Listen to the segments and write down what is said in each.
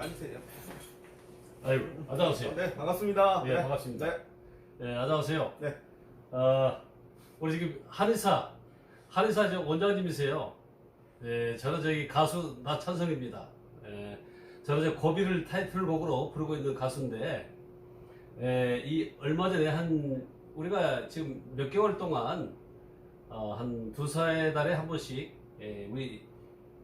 앉으세요. 아이고, 안녕하세요. 네, 반갑습니다. 네, 반갑습니다. 네, 네, 안녕하세요. 네. 우리 지금 한의사 원장님이세요. 네, 저는 저기 가수 나찬성입니다. 저는 이제 고비를 타이틀곡으로 부르고 있는 가수인데, 이 얼마 전에 우리가 지금 몇 개월 동안 한 두세 달에 한 번씩 우리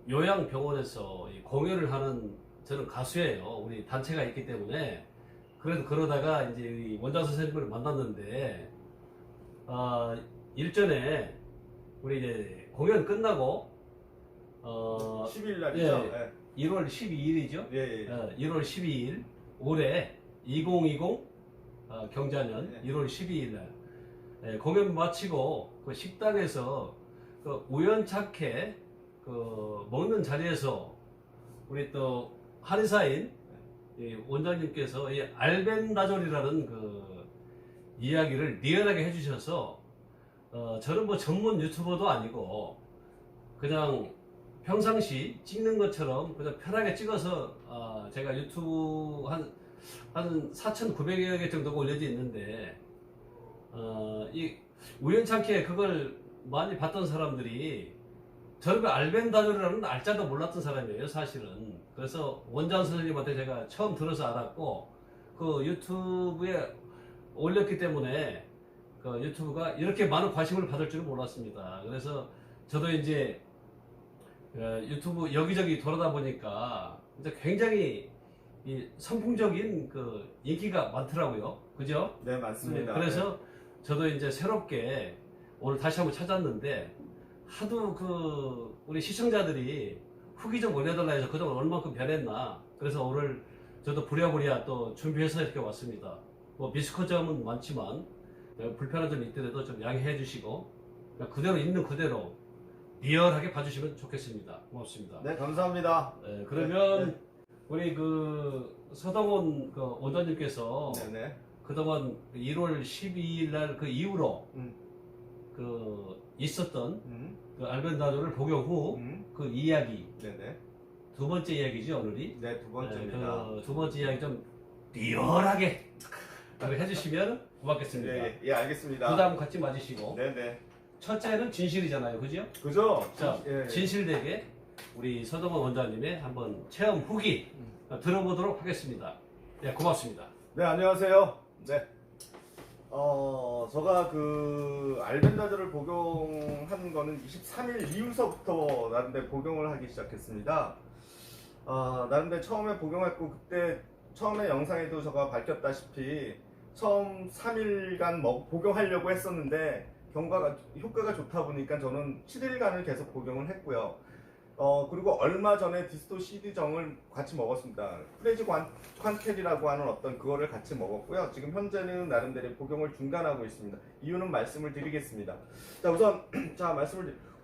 요양병원에서 이 공연을 하는, 저는 가수예요. 우리 단체가 있기 때문에. 그래도 그러다가 이제 이 원장 선생님을 만났는데, 일전에 우리 이제 공연 끝나고 10일 날이죠? 예, 네. 1월 12일이죠. 예, 예. 1월 12일 올해 2020 경자년 네. 1월 12일 날 공연 마치고 그 식당에서 그 우연찮게 그 먹는 자리에서 우리 또 한의사인 이 원장님께서 이 알벤다졸이라는 그 이야기를 리얼하게 해주셔서 저는 뭐 전문 유튜버도 아니고 그냥 평상시 찍는 것처럼 그냥 편하게 찍어서 제가 유튜브 한 4,900여 개 정도가 올려져 있는데 이 우연찮게 그걸 많이 봤던 사람들이 저는 그 알벤다졸이라는 알자도 몰랐던 사람이에요, 사실은. 그래서 원장 선생님한테 제가 처음 들어서 알았고 그 유튜브에 올렸기 때문에 그 유튜브가 이렇게 많은 관심을 받을 줄은 몰랐습니다. 그래서 저도 이제 유튜브 여기저기 돌아다 보니까 이제 굉장히 이 선풍적인 그 인기가 많더라고요. 그죠? 네, 맞습니다. 그래서 저도 이제 새롭게 오늘 다시 한번 찾았는데 하도 그 우리 시청자들이 후기 좀 올려달라 해서 그동안 얼마큼 변했나. 그래서 오늘 저도 부랴부랴 또 준비해서 이렇게 왔습니다. 뭐 미스커 점은 많지만 불편한 점이 있더라도 좀 양해해 주시고 그대로 있는 그대로 리얼하게 봐주시면 좋겠습니다. 고맙습니다. 네, 감사합니다. 그러면 네. 우리 그 서동원 그 원장님께서 네네. 그동안 1월 12일 날 그 이후로 그 있었던 그 알벤다졸을 복용 후 그 이야기 네네. 두 번째 이야기죠, 오늘이. 네, 두 번째입니다. 그 두 번째 이야기 좀 리얼하게 해주시면 고맙겠습니다. 예, 예, 알겠습니다. 부담 갖지 마시고. 네네. 첫째는 진실이잖아요, 그죠? 그죠? 자, 예. 진실되게 우리 서동원 원장님의 한번 체험 후기 들어보도록 하겠습니다. 네, 고맙습니다. 네, 안녕하세요. 네. 제가 그 알벤다졸을 복용한 거는 23일 이후서부터 나름대로 복용을 하기 시작했습니다. 나름대로 처음에 복용했고 그때 처음에 영상에도 제가 밝혔다시피 처음 3일간 복용하려고 했었는데 효과가 좋다 보니까 저는 7일간을 계속 복용을 했고요. 그리고 얼마 전에 디스토 CD정을 같이 먹었습니다. 프레지 퀀텔이라고 하는 어떤 그거를 같이 먹었고요. 지금 현재는 나름대로 복용을 중단하고 있습니다. 이유는 말씀을 드리겠습니다. 자,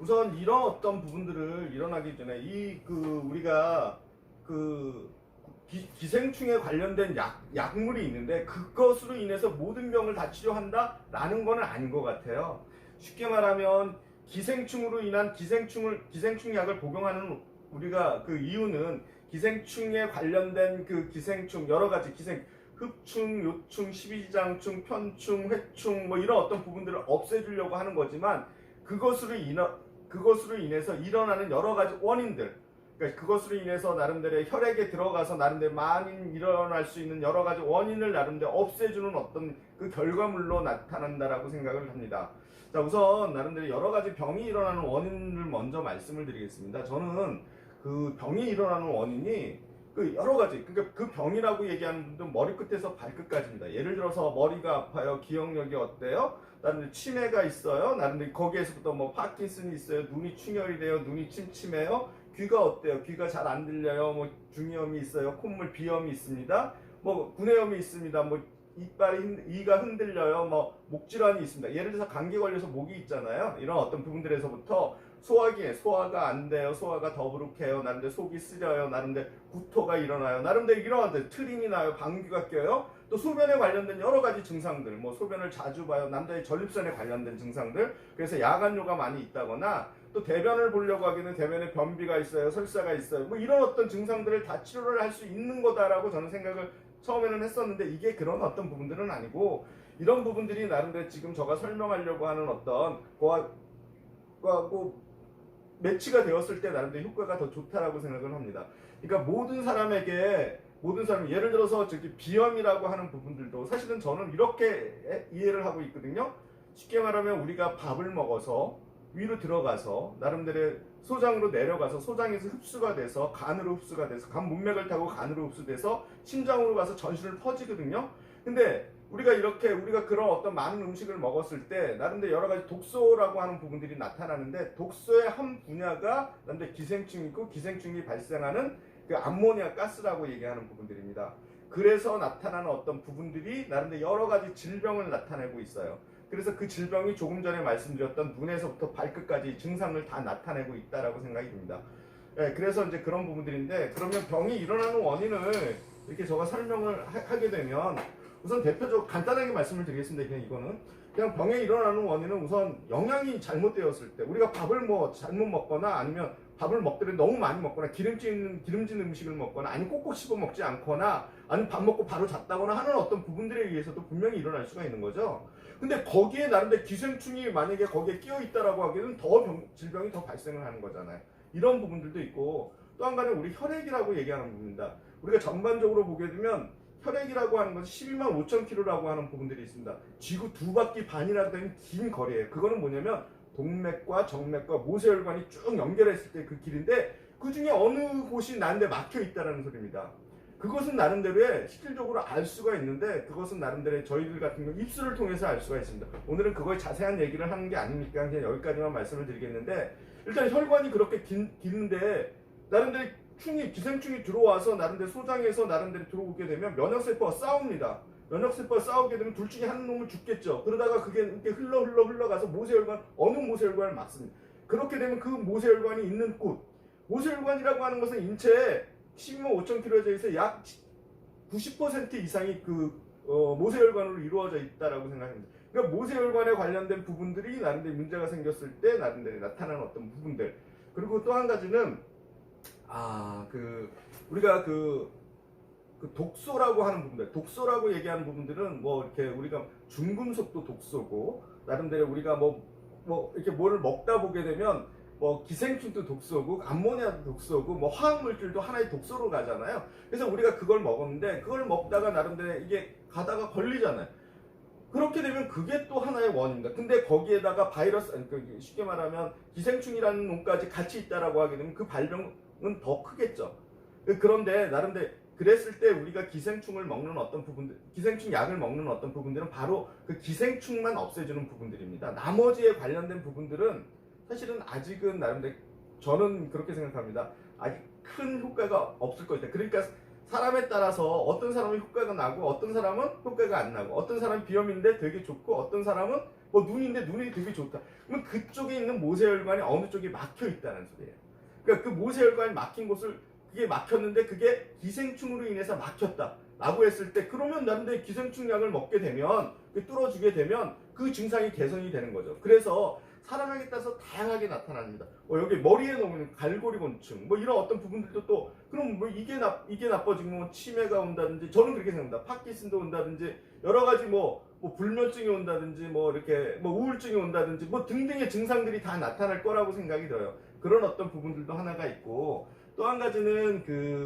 우선 이런 어떤 부분들을 일어나기 전에 우리가 기생충에 관련된 약물이 있는데 그것으로 인해서 모든 병을 다 치료한다라는 건 아닌 것 같아요. 쉽게 말하면 기생충으로 인한 기생충약을 복용하는 우리가 그 이유는 기생충에 관련된 그 기생충 여러 가지 흡충, 요충, 십이지장충, 편충, 회충 뭐 이런 어떤 부분들을 없애주려고 하는 거지만 그것으로 인해서 일어나는 여러 가지 원인들, 그러니까 그것으로 인해서 나름대로 혈액에 들어가서 나름대로 많이 일어날 수 있는 여러 가지 원인을 나름대로 없애주는 어떤 그 결과물로 나타난다라고 생각을 합니다. 자, 우선 나름대로 여러 가지 병이 일어나는 원인을 먼저 말씀을 드리겠습니다. 저는 그 병이 일어나는 원인이 그 여러 가지, 그러니까 그 병이라고 얘기하는 분들은 머리끝에서 발끝까지입니다. 예를 들어서 머리가 아파요, 기억력이 어때요? 나름대로 치매가 있어요, 나름대로 거기에서부터 뭐 파킨슨이 있어요, 눈이 충혈이 돼요, 눈이 침침해요, 귀가 어때요? 귀가 잘 안 들려요, 뭐 중이염이 있어요, 콧물 비염이 있습니다, 뭐 구내염이 있습니다, 뭐 이가 흔들려요, 뭐 목질환이 있습니다. 예를 들어서 감기 걸려서 목이 있잖아요. 이런 어떤 부분들에서부터 소화가 안 돼요, 소화가 더부룩해요, 나름대로 속이 쓰려요, 나름대로 구토가 일어나요, 나름대로 이런 트림이 나요, 방귀가 껴요, 또 소변에 관련된 여러 가지 증상들, 뭐 소변을 자주 봐요, 남자의 전립선에 관련된 증상들, 그래서 야간뇨가 많이 있다거나 또 대변을 보려고 하기는 대변에 변비가 있어요, 설사가 있어요, 뭐 이런 어떤 증상들을 다 치료를 할 수 있는 거다라고 저는 생각을 처음에는 했었는데, 이게 그런 어떤 부분들은 아니고, 이런 부분들이 나름대로 지금 제가 설명하려고 하는 어떤 거하고 매치가 되었을 때 나름대로 효과가 더 좋다라고 생각을 합니다. 그러니까 모든 사람에게, 모든 사람, 예를 들어서 저기 비염이라고 하는 부분들도 사실은 저는 이렇게 이해를 하고 있거든요. 쉽게 말하면 우리가 밥을 먹어서 위로 들어가서 나름대로 소장으로 내려가서 소장에서 흡수가 돼서 간으로 흡수가 돼서 간 문맥을 타고 간으로 흡수돼서 심장으로 가서 전신을 퍼지거든요. 근데 우리가 그런 어떤 많은 음식을 먹었을 때 나름대로 여러 가지 독소라고 하는 부분들이 나타나는데, 독소의 한 분야가 나름대로 기생충이고, 기생충이 발생하는 그 암모니아 가스라고 얘기하는 부분들입니다. 그래서 나타나는 어떤 부분들이 나름대로 여러 가지 질병을 나타내고 있어요. 그래서 그 질병이 조금 전에 말씀드렸던 눈에서부터 발끝까지 증상을 다 나타내고 있다라고 생각이 듭니다. 예, 그래서 이제 그런 부분들인데, 그러면 병이 일어나는 원인을 이렇게 제가 설명을 하게 되면, 우선 대표적으로 간단하게 말씀을 드리겠습니다. 그냥 병에 일어나는 원인은 우선 영양이 잘못되었을 때, 우리가 밥을 뭐 잘못 먹거나 아니면 밥을 먹더라도 너무 많이 먹거나 기름진 음식을 먹거나 아니면 꼭꼭 씹어 먹지 않거나 아니면 밥 먹고 바로 잤다거나 하는 어떤 부분들에 의해서도 분명히 일어날 수가 있는 거죠. 근데 거기에 나름대로 기생충이 만약에 거기에 끼어 있다라고 하기에는 질병이 더 발생을 하는 거잖아요. 이런 부분들도 있고, 또 한 가지는 우리 혈액이라고 얘기하는 부분입니다. 우리가 전반적으로 보게 되면 혈액이라고 하는 것은 125,000km라고 하는 부분들이 있습니다. 지구 2바퀴 반이나 되는 긴 거리예요. 그거는 뭐냐면 동맥과 정맥과 모세혈관이 쭉 연결했을 때 그 길인데, 그 중에 어느 곳이 나한테 막혀 있다는 소리입니다. 그것은 나름대로의 실질적으로 알 수가 있는데, 그것은 나름대로 저희들 같은 경우 입술을 통해서 알 수가 있습니다. 오늘은 그거에 자세한 얘기를 하는 게 아니니까 그냥 여기까지만 말씀을 드리겠는데, 일단 혈관이 그렇게 긴데 나름대로 기생충이 들어와서 나름대로 소장에서 나름대로 들어오게 되면 면역세포가 싸웁니다. 면역세포가 싸우게 되면 둘 중에 한 놈은 죽겠죠. 그러다가 그게 이렇게 흘러가서 어느 모세혈관을 막습니다. 그렇게 되면 그 모세혈관이 있는 곳, 모세혈관이라고 하는 것은 인체에 125,000km에서 약 90% 이상이 모세혈관으로 이루어져 있다라고 생각합니다. 그러니까 모세혈관에 관련된 부분들이 나름대로 문제가 생겼을 때 나름대로 나타나는 어떤 부분들. 그리고 또 한 가지는 우리가 독소라고 하는 부분들, 독소라고 얘기하는 부분들은 뭐 이렇게 우리가 중금속도 독소고, 나름대로 우리가 이렇게 뭐를 먹다 보게 되면 뭐 기생충도 독소고, 암모니아도 독소고, 뭐 화학물질도 하나의 독소로 가잖아요. 그래서 우리가 그걸 먹었는데, 그걸 먹다가 나름대로 이게 가다가 걸리잖아요. 그렇게 되면 그게 또 하나의 원인입니다. 근데 거기에다가 쉽게 말하면 기생충이라는 놈까지 같이 있다라고 하게 되면 그 발병은 더 크겠죠. 그런데 나름대로 그랬을 때 우리가 기생충을 먹는 어떤 부분들, 기생충 약을 먹는 어떤 부분들은 바로 그 기생충만 없애주는 부분들입니다. 나머지에 관련된 부분들은 사실은 아직은 나름대로 저는 그렇게 생각합니다. 아직 큰 효과가 없을 것이다. 그러니까 사람에 따라서 어떤 사람은 효과가 나고 어떤 사람은 효과가 안 나고, 어떤 사람은 비염인데 되게 좋고 어떤 사람은 뭐 눈인데 눈이 되게 좋다. 그러면 그쪽에 있는 모세혈관이 어느 쪽에 막혀 있다는 소리예요. 그러니까 그 모세혈관이 막힌 곳을, 그게 막혔는데 그게 기생충으로 인해서 막혔다 라고 했을 때, 그러면 나름대로 기생충 약을 먹게 되면, 뚫어주게 되면 그 증상이 개선이 되는 거죠. 그래서 사람에게 따라서 다양하게 나타납니다. 여기 머리에 놓으면 갈고리곤충, 뭐 이런 어떤 부분들도 또, 그럼 뭐 이게 나빠지면 뭐 치매가 온다든지, 저는 그렇게 생각합니다. 파킨슨도 온다든지, 여러 가지 뭐 불면증이 온다든지, 뭐 이렇게 뭐 우울증이 온다든지, 뭐 등등의 증상들이 다 나타날 거라고 생각이 들어요. 그런 어떤 부분들도 하나가 있고, 또 한 가지는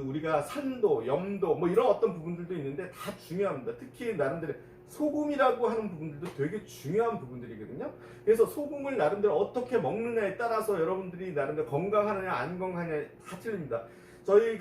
우리가 산도, 염도, 뭐 이런 어떤 부분들도 있는데 다 중요합니다. 특히 나름대로 소금이라고 하는 부분들도 되게 중요한 부분들이거든요. 그래서 소금을 나름대로 어떻게 먹느냐에 따라서 여러분들이 나름대로 건강하느냐 안 건강하느냐 다 틀립니다. 저희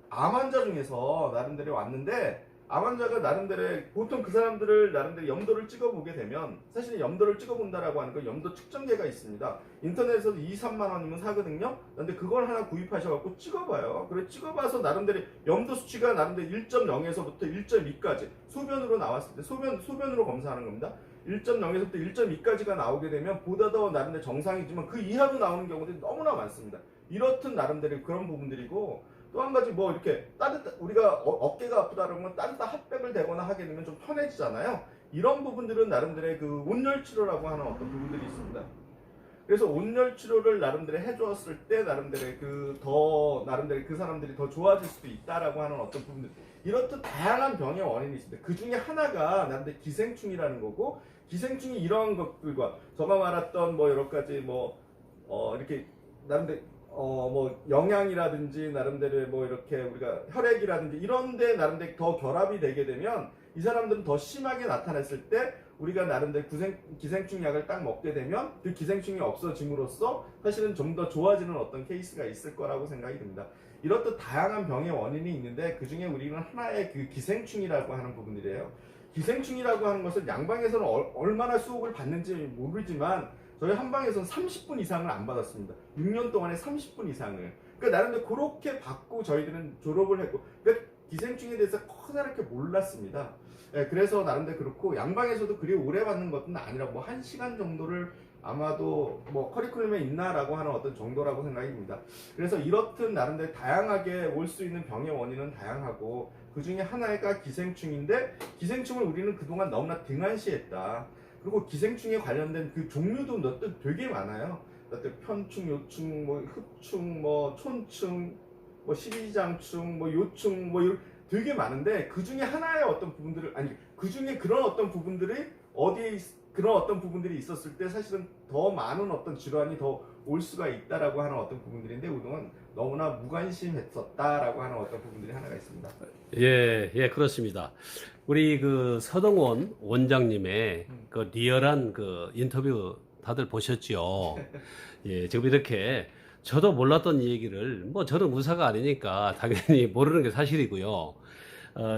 암 환자 중에서 나름대로 왔는데, 암 환자가 나름대로 보통 그 사람들을 나름대로 염도를 찍어보게 되면, 사실 염도를 찍어본다라고 하는 건 염도 측정기가 있습니다. 인터넷에서 2-3만 원이면 사거든요. 근데 그걸 하나 구입하셔갖고 찍어봐요. 그래 찍어봐서 나름대로 염도 수치가 나름대로 1.0에서부터 1.2까지 소변으로 나왔을 때, 소변으로 검사하는 겁니다. 1.0에서부터 1.2까지가 나오게 되면 보다 더 나름대로 정상이지만 그 이하로 나오는 경우들이 너무나 많습니다. 이렇듯 나름대로 그런 부분들이고, 또 한 가지 뭐 이렇게 우리가 어깨가 아프다는 건 따뜻한 핫팩을 대거나 하게 되면 좀 편해지잖아요. 이런 부분들은 나름대로의 그 온열 치료라고 하는 어떤 부분들이 있습니다. 그래서 온열 치료를 나름대로 해주었을 때 나름대로 나름대로 그 사람들이 더 좋아질 수도 있다라고 하는 어떤 부분들, 이렇듯 다양한 병의 원인이 있습니다. 그 중에 하나가 나름대로 기생충이라는 거고, 기생충이 이러한 것들과 제가 말했던 뭐 여러 가지 이렇게 나름대로 뭐 영양이라든지 나름대로 뭐 이렇게 우리가 혈액이라든지 이런데 나름대로 더 결합이 되게 되면 이 사람들은 더 심하게 나타났을 때 우리가 나름대로 기생충 약을 딱 먹게 되면 그 기생충이 없어짐으로써 사실은 좀 더 좋아지는 어떤 케이스가 있을 거라고 생각이 듭니다. 이렇듯 다양한 병의 원인이 있는데 그 중에 우리는 하나의 그 기생충이라고 하는 부분이래요. 기생충이라고 하는 것은 양방에서는 얼마나 수업을 받는지 모르지만 저희 한방에서는 30분 이상을 안 받았습니다. 6년 동안에 30분 이상을. 그러니까 나름대로 그렇게 받고 저희들은 졸업을 했고, 그러니까 기생충에 대해서 커다랗게 몰랐습니다. 예, 그래서 나름대로 그렇고, 양방에서도 그리 오래 받는 것은 아니라 뭐 1시간 정도를 아마도 뭐 커리큘럼에 있나라고 하는 어떤 정도라고 생각이 듭니다. 그래서 이렇듯 나름대로 다양하게 올 수 있는 병의 원인은 다양하고, 그 중에 하나가 기생충인데, 기생충을 우리는 그동안 너무나 등한시했다. 그리고 기생충에 관련된 그 종류도 되게 많아요. 편충, 요충, 뭐 흡충, 뭐 촌충, 뭐 십이장충, 뭐 요충, 뭐 이런 되게 많은데 그 중에 하나의 어떤 부분들을 그 중에 그런 어떤 부분들이 그런 어떤 부분들이 있었을 때 사실은 더 많은 어떤 질환이 더 올 수가 있다라고 하는 어떤 부분들인데 그동안 너무나 무관심했었다라고 하는 어떤 부분들이 하나가 있습니다. 예, 그렇습니다. 우리 그 서동원 원장님의 그 리얼한 그 인터뷰 다들 보셨죠? 예, 지금 이렇게 저도 몰랐던 얘기를 뭐 저는 의사가 아니니까 당연히 모르는 게 사실이고요.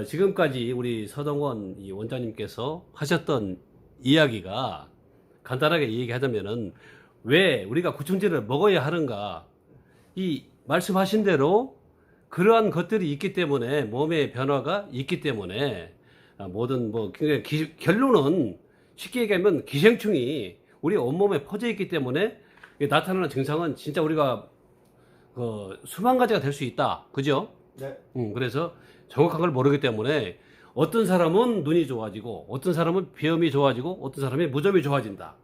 지금까지 우리 서동원 이 원장님께서 하셨던 이야기가 간단하게 얘기하자면은 왜 우리가 구충제를 먹어야 하는가? 이 말씀하신 대로 그러한 것들이 있기 때문에 몸의 변화가 있기 때문에 모든 결론은 쉽게 얘기하면 기생충이 우리 온몸에 퍼져 있기 때문에 나타나는 증상은 진짜 우리가 수만 가지가 될 수 있다. 그죠? 네. 그래서 정확한 걸 모르기 때문에 어떤 사람은 눈이 좋아지고 어떤 사람은 비염이 좋아지고 어떤 사람이 무좀이 좋아진다.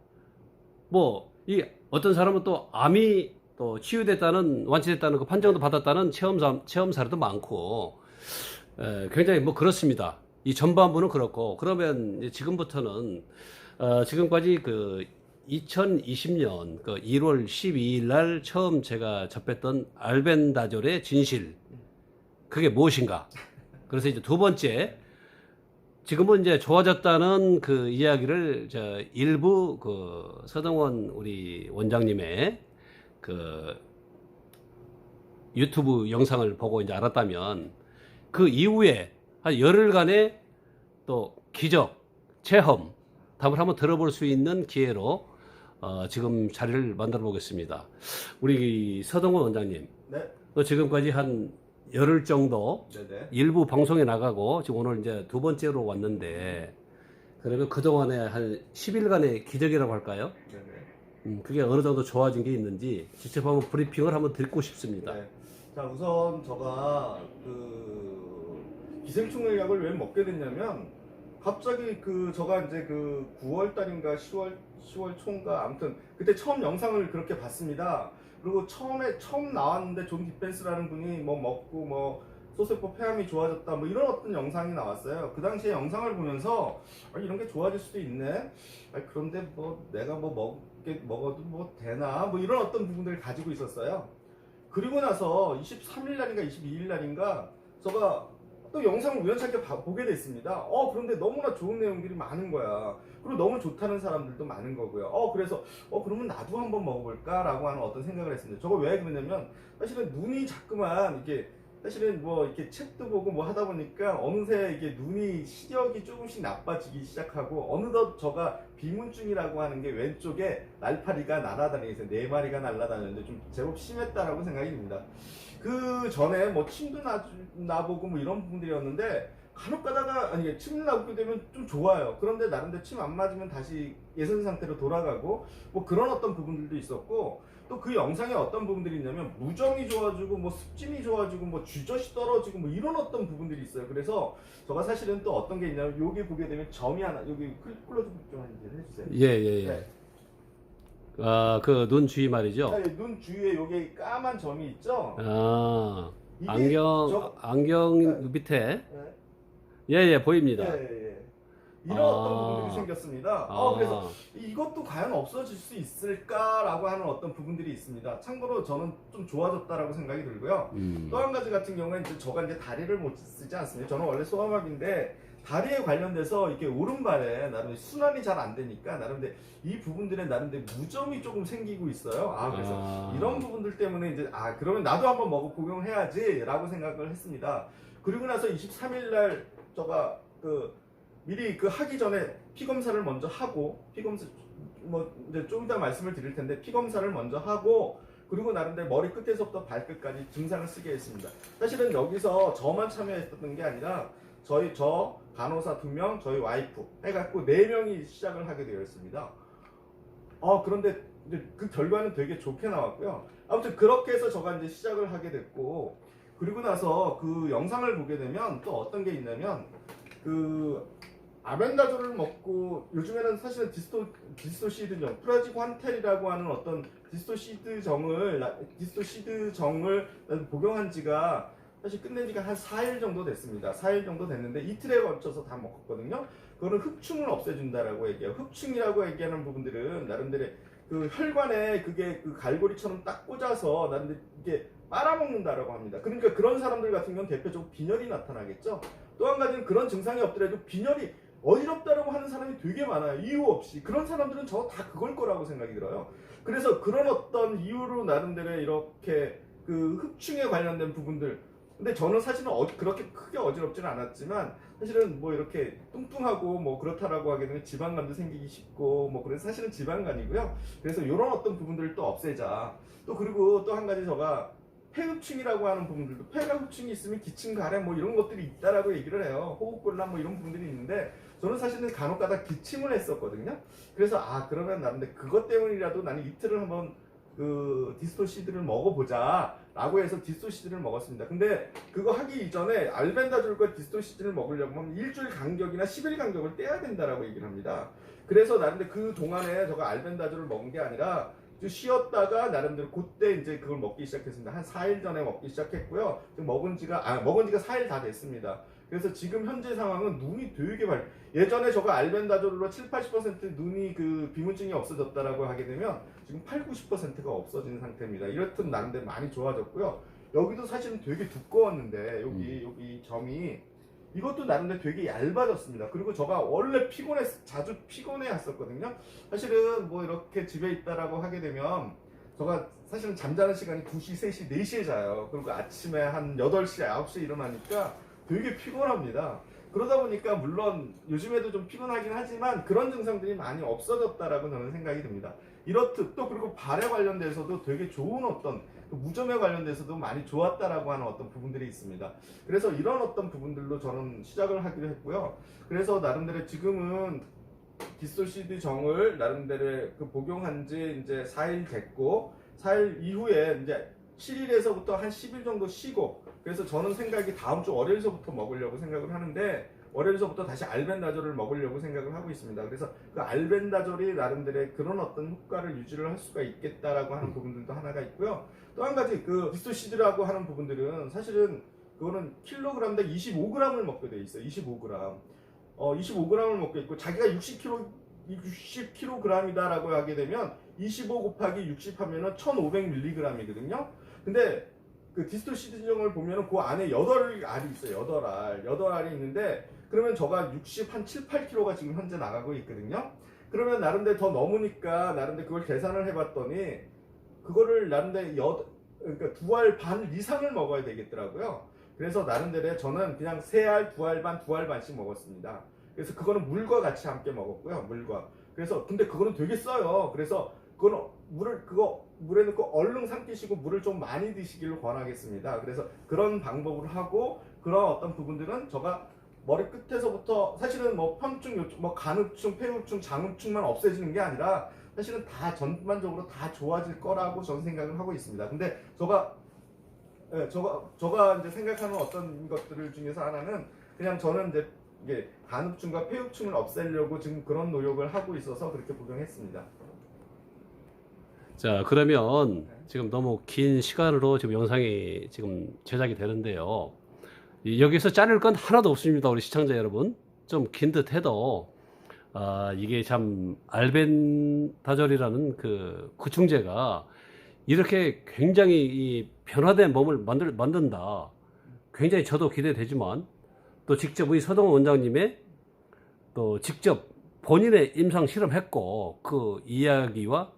어떤 사람은 또 암이 또 치유됐다는 완치됐다는 그 판정도 받았다는 체험 사례도 많고 굉장히 그렇습니다. 이 전반부는 그렇고 그러면 이제 지금부터는 지금까지 그 2020년 그 1월 12일 날 처음 제가 접했던 알벤다졸의 진실 그게 무엇인가? 그래서 이제 두 번째 지금은 이제 좋아졌다는 그 이야기를 일부 그 서동원 우리 원장님의 그 유튜브 영상을 보고 이제 알았다면 그 이후에 한 열흘간의 또 기적, 체험, 답을 한번 들어볼 수 있는 기회로 지금 자리를 만들어 보겠습니다. 우리 서동원 원장님, 네. 또 지금까지 한 열흘 정도 네네. 일부 방송에 나가고 지금 오늘 이제 두 번째로 왔는데 그러면 그동안에 한 10일간의 기적이라고 할까요? 네네. 그게 어느 정도 좋아진 게 있는지 직접 한번 브리핑을 한번 듣고 싶습니다. 네. 자, 우선 제가 그 기생충 약을 왜 먹게 됐냐면 갑자기 제가 이제 9월 달인가 10월 초인가 아무튼 그때 처음 영상을 그렇게 봤습니다. 그리고 처음 나왔는데 존 디펜스라는 분이 먹고 소세포 폐암이 좋아졌다 이런 어떤 영상이 나왔어요. 그 당시에 영상을 보면서 이런 게 좋아질 수도 있네. 그런데 내가 먹어도 되나 이런 어떤 부분들을 가지고 있었어요. 그리고 나서 23일 날인가 22일 날인가 제가 또 영상을 우연찮게 보게 됐습니다. 그런데 너무나 좋은 내용들이 많은 거야. 그리고 너무 좋다는 사람들도 많은 거고요. 그래서 그러면 나도 한번 먹어볼까라고 하는 어떤 생각을 했습니다. 저거 왜 그러냐면 사실은 눈이 자꾸만 이게 사실은 이렇게 책도 보고 하다 보니까 어느새 이게 눈이 시력이 조금씩 나빠지기 시작하고 어느덧 저가 비문증이라고 하는 게 왼쪽에 날파리가 날아다니면서 4마리가 날아다니는데 좀 제법 심했다라고 생각이 듭니다. 그 전에 침도 나보고 이런 부분들이었는데 간혹 가다가 침 나오게 되면 좀 좋아요. 그런데 나름대로 침 안 맞으면 다시 예전 상태로 돌아가고 그런 어떤 부분들도 있었고 또 그 영상에 어떤 부분들이 있냐면 무정이 좋아지고 뭐 습진이 좋아지고 뭐 쥐젖이 떨어지고 뭐 이런 어떤 부분들이 있어요. 그래서 제가 사실은 또 어떤 게 있냐면 여기 보게 되면 점이 하나 여기 클로즈 좀 해주세요. 예예예. 네. 아, 그 눈 주위 말이죠. 눈 주위에 여기 까만 점이 있죠. 아, 이게 안경 네. 밑에 네. 예예 보입니다. 예. 이런 아. 어떤 부분들이 생겼습니다. 아. 그래서 이것도 과연 없어질 수 있을까라고 하는 어떤 부분들이 있습니다. 참고로 저는 좀 좋아졌다라고 생각이 들고요. 또 한 가지 같은 경우는 이제 저가 이제 다리를 못 쓰지 않습니까? 저는 원래 소아마비인데 다리에 관련돼서 이렇게 오른발에 나름 순환이 잘 안 되니까 나름대로 이 부분들에 나름대로 무좀이 조금 생기고 있어요. 그래서 이런 부분들 때문에 이제 그러면 나도 한번 먹어 복용해야지라고 생각을 했습니다. 그리고 나서 23일 날 제가 미리 하기 전에 피 검사를 먼저 하고 피 검사 뭐 이제 좀 이따 말씀을 드릴 텐데 피 검사를 먼저 하고 그리고 나름대로 머리 끝에서부터 발끝까지 증상을 쓰게 했습니다. 사실은 여기서 저만 참여했던 게 아니라 저 간호사 2명, 저희 와이프 해갖고 4명이 시작을 하게 되었습니다. 그런데 이제 그 결과는 되게 좋게 나왔고요. 아무튼 그렇게 해서 저가 이제 시작을 하게 됐고 그리고 나서 그 영상을 보게 되면 또 어떤 게 있냐면 아벤다졸을 먹고 요즘에는 사실은 디스토시드정, 프라지관텔이라고 하는 어떤 디스토시드정을 복용한 지가 사실 끝낸 지가 한 4일 정도 됐습니다. 4일 정도 됐는데 이틀에 걸쳐서 다 먹었거든요. 그거는 흡충을 없애준다라고 얘기해요. 흡충이라고 얘기하는 부분들은 나름대로 그 혈관에 그게 갈고리처럼 딱 꽂아서 나름대로 이게 빨아먹는다라고 합니다. 그러니까 그런 사람들 같은 경우는 대표적으로 빈혈이 나타나겠죠. 또 한 가지는 그런 증상이 없더라도 빈혈이 어지럽다라고 하는 사람이 되게 많아요. 이유 없이. 그런 사람들은 저 다 그걸 거라고 생각이 들어요. 그래서 그런 어떤 이유로 나름대로 이렇게 흡충에 관련된 부분들. 근데 저는 사실은 그렇게 크게 어지럽지는 않았지만 사실은 뭐 이렇게 뚱뚱하고 뭐 그렇다라고 하게 되면 지방간도 생기기 쉽고 뭐 그래서 사실은 지방간이고요. 그래서 이런 어떤 부분들을 또 없애자. 또 그리고 또 한 가지 제가 폐흡충이라고 하는 부분들도 폐가 흡충이 있으면 기침 가래 뭐 이런 것들이 있다라고 얘기를 해요. 호흡곤란 뭐 이런 부분들이 있는데 저는 사실은 간혹가다 기침을 했었거든요. 그래서 그러면 나는데 그것 때문이라도 나는 이틀을 한번 디스토시드를 먹어보자 라고 해서 디스토시드를 먹었습니다. 근데 그거 하기 이전에 알벤다졸과 디스토시드를 먹으려고 하면 일주일 간격이나 10일 간격을 떼야 된다라고 얘기를 합니다. 그래서 나름대로 그 동안에 제가 알벤다졸을 먹은 게 아니라 쉬었다가 나름대로 그때 이제 그걸 먹기 시작했습니다. 한 4일 전에 먹기 시작했고요. 지금 먹은 지가 4일 다 됐습니다. 그래서 지금 현재 상황은 눈이 되게 예전에 저가 알벤다졸로 70-80% 눈이 비문증이 없어졌다라고 하게 되면 지금 80-90%가 없어진 상태입니다. 이렇듯 나름대로 많이 좋아졌고요. 여기도 사실은 되게 두꺼웠는데 여기 점이 이것도 나름대로 되게 얇아졌습니다. 그리고 제가 원래 자주 피곤해 왔었거든요. 사실은 뭐 이렇게 집에 있다라고 하게 되면 제가 사실은 잠자는 시간이 2시, 3시, 4시에 자요. 그리고 아침에 한 8시, 9시에 일어나니까 되게 피곤합니다. 그러다 보니까 물론 요즘에도 좀 피곤하긴 하지만 그런 증상들이 많이 없어졌다라고 저는 생각이 듭니다. 이렇듯 또 그리고 발에 관련돼서도 되게 좋은 어떤 무좀에 관련돼서도 많이 좋았다라고 하는 어떤 부분들이 있습니다. 그래서 이런 어떤 부분들로 저는 시작을 하기로 했고요. 그래서 나름대로 지금은 디스토시드 정을 나름대로 복용한 지 이제 4일 됐고 4일 이후에 이제 7일에서부터 한 10일 정도 쉬고 그래서 저는 생각이 다음 주 월요일서부터 먹으려고 생각을 하는데 월요일서부터 다시 알벤다졸을 먹으려고 생각을 하고 있습니다. 그래서 그 알벤다졸이 나름대로 그런 어떤 효과를 유지를 할 수가 있겠다라고 하는 부분들도 하나가 있고요. 또 한 가지 디스토시드라고 하는 부분들은 사실은 그거는 킬로그램당 25g을 먹게 돼 있어요. 25g. 25g을 먹게 있고 자기가 60kg이다라고 하게 되면 25 곱하기 60 하면은 1500mg이거든요. 근데 디스토시드정을 보면은 그 안에 8알이 있어요. 8알이 있는데 그러면 저가 7, 8kg가 지금 현재 나가고 있거든요. 그러면 나름대로 더 넘으니까 나름대로 그걸 계산을 해봤더니 그거를 나름대로 그러니까 2알 반 이상을 먹어야 되겠더라고요. 그래서 나름대로 저는 그냥 3알, 2알 반, 2알 반씩 먹었습니다. 그래서 그거는 물과 같이 함께 먹었고요. 물과. 그래서 근데 그거는 되게 써요. 그래서 그거는 물에 넣고 얼른 삼키시고 물을 좀 많이 드시기를 권하겠습니다. 그래서 그런 방법으로 하고 그런 어떤 부분들은 제가 머리 끝에서부터 사실은 뭐 편충, 뭐 간흡충, 폐흡충, 장흡충만 없애지는 게 아니라 사실은 다 전반적으로 다 좋아질 거라고 저는 생각을 하고 있습니다. 근데 제가 이제 생각하는 어떤 것들 중에서 하나는 그냥 저는 이제 이게 간흡충과 폐흡충을 없애려고 지금 그런 노력을 하고 있어서 그렇게 복용했습니다. 자, 그러면 지금 너무 긴 시간으로 지금 영상이 지금 제작이 되는데요. 여기서 자를 건 하나도 없습니다, 우리 시청자 여러분. 좀 긴 듯해도 이게 참 알벤다졸이라는 그 구충제가 이렇게 굉장히 이 변화된 몸을 만든다. 굉장히 저도 기대되지만 또 직접 우리 서동원 원장님의 또 직접 본인의 임상 실험했고 그 이야기와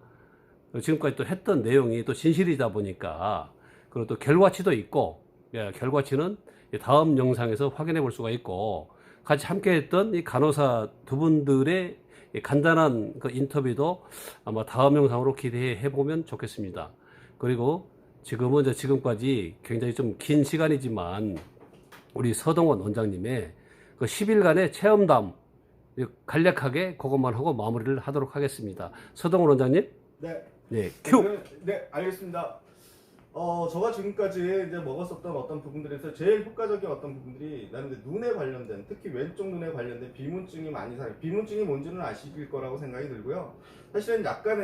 지금까지 또 했던 내용이 또 진실이다 보니까 그리고 또 결과치도 있고 결과치는 다음 영상에서 확인해 볼 수가 있고 같이 함께 했던 이 간호사 두 분들의 간단한 그 인터뷰도 아마 다음 영상으로 기대해 보면 좋겠습니다. 그리고 지금까지 굉장히 좀 긴 시간이지만 우리 서동원 원장님의 그 10일간의 체험담 간략하게 그것만 하고 마무리를 하도록 하겠습니다. 서동원 원장님? 네, 큐! 네, 알겠습니다. 제가 지금까지 이제 먹었었던 어떤 부분들에서 제일 효과적인 어떤 부분들이 나는 눈에 관련된, 특히 왼쪽 눈에 관련된 비문증이 많이 비문증이 뭔지는 아실 거라고 생각이 들고요. 사실은 약간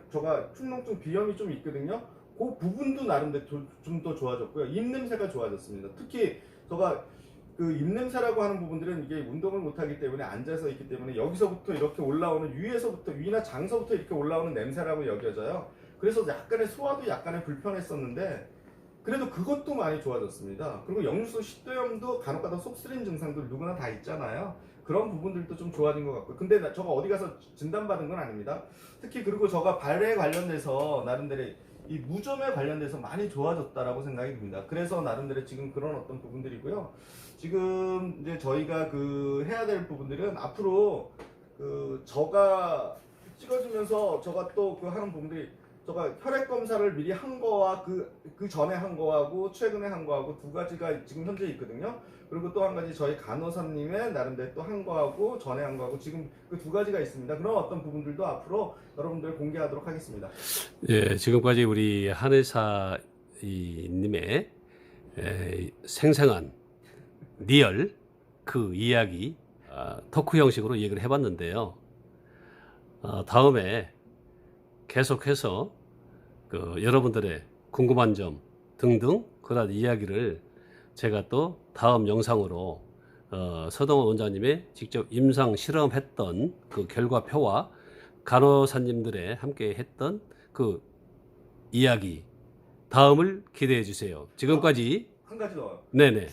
제가 축농증 비염이 좀 있거든요. 그 부분도 나름대로 좀 더 좋아졌고요. 입냄새가 좋아졌습니다. 특히 제가 그 입냄새라고 하는 부분들은 이게 운동을 못하기 때문에 앉아서 있기 때문에 여기서부터 이렇게 올라오는 위나 장서부터 이렇게 올라오는 냄새라고 여겨져요. 그래서 약간의 소화도 약간의 불편했었는데 그래도 그것도 많이 좋아졌습니다. 그리고 역류성 식도염도 간혹가다 속 쓰린 증상들 누구나 다 있잖아요. 그런 부분들도 좀 좋아진 것 같고요. 근데 제가 어디 가서 진단받은 건 아닙니다. 특히 그리고 제가 발에 관련돼서 나름대로 이 무좀에 관련돼서 많이 좋아졌다라고 생각이 듭니다. 그래서 나름대로 지금 그런 어떤 부분들이고요. 지금 이제 저희가 해야 될 부분들은 앞으로 저가 찍어주면서 저가 또 하는 부분들이 제가 혈액 검사를 미리 한 거와 그 전에 한 거하고 최근에 한 거하고 두 가지가 지금 현재 있거든요. 그리고 또 한 가지 저희 간호사님의 나름대로 또 한 거하고 전에 한 거하고 지금 그 두 가지가 있습니다. 그런 어떤 부분들도 앞으로 여러분들 공개하도록 하겠습니다. 예, 지금까지 우리 한의사님의 생생한 리얼 그 이야기 토크 형식으로 얘기를 해봤는데요. 다음에 계속해서 여러분들의 궁금한 점 등등 그런 이야기를 제가 또 다음 영상으로 서동원 원장님의 직접 임상 실험했던 그 결과표와 간호사님들의 함께 했던 그 이야기 다음을 기대해 주세요. 지금까지 한 가지 더. 네네.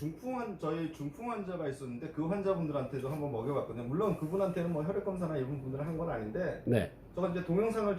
저희 중풍 환자가 있었는데 그 환자분들한테도 한번 먹여봤거든요. 물론 그분한테는 뭐 혈액 검사나 이런 분들을 한 건 아닌데, 네. 제가 이제 동영상을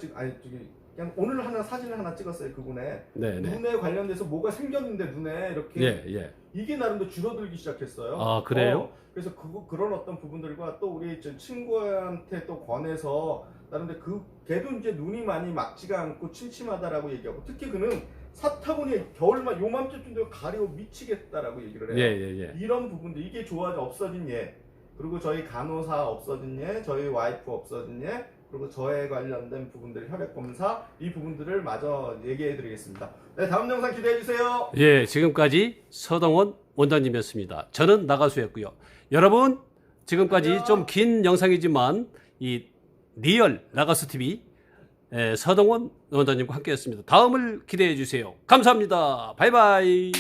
그냥 오늘 사진을 하나 찍었어요. 그분의 네네. 눈에 관련돼서 뭐가 생겼는데 눈에 이렇게 예. 이게 나름대로 줄어들기 시작했어요. 아, 그래요? 그래서 그런 어떤 부분들과 또 우리 친구한테 또 권해서 나름대로 걔도 이제 눈이 많이 막지가 않고 침침하다라고 얘기하고 특히 그는 사타구니 겨울만 요맘때쯤 되면 가리고 미치겠다라고 얘기를 해요. 예. 이런 부분들 이게 없어진 예 그리고 저희 간호사 없어진 예 저희 와이프 없어진 예 그리고 저에 관련된 부분들 혈액검사 이 부분들을 마저 얘기해 드리겠습니다. 네, 다음 영상 기대해 주세요. 예, 지금까지 서동원 원장님이었습니다. 저는 나가수였고요. 여러분 지금까지 좀 긴 영상이지만 이 리얼 나가수 TV 서동원 원장님과 함께했습니다. 다음을 기대해 주세요. 감사합니다. 바이바이.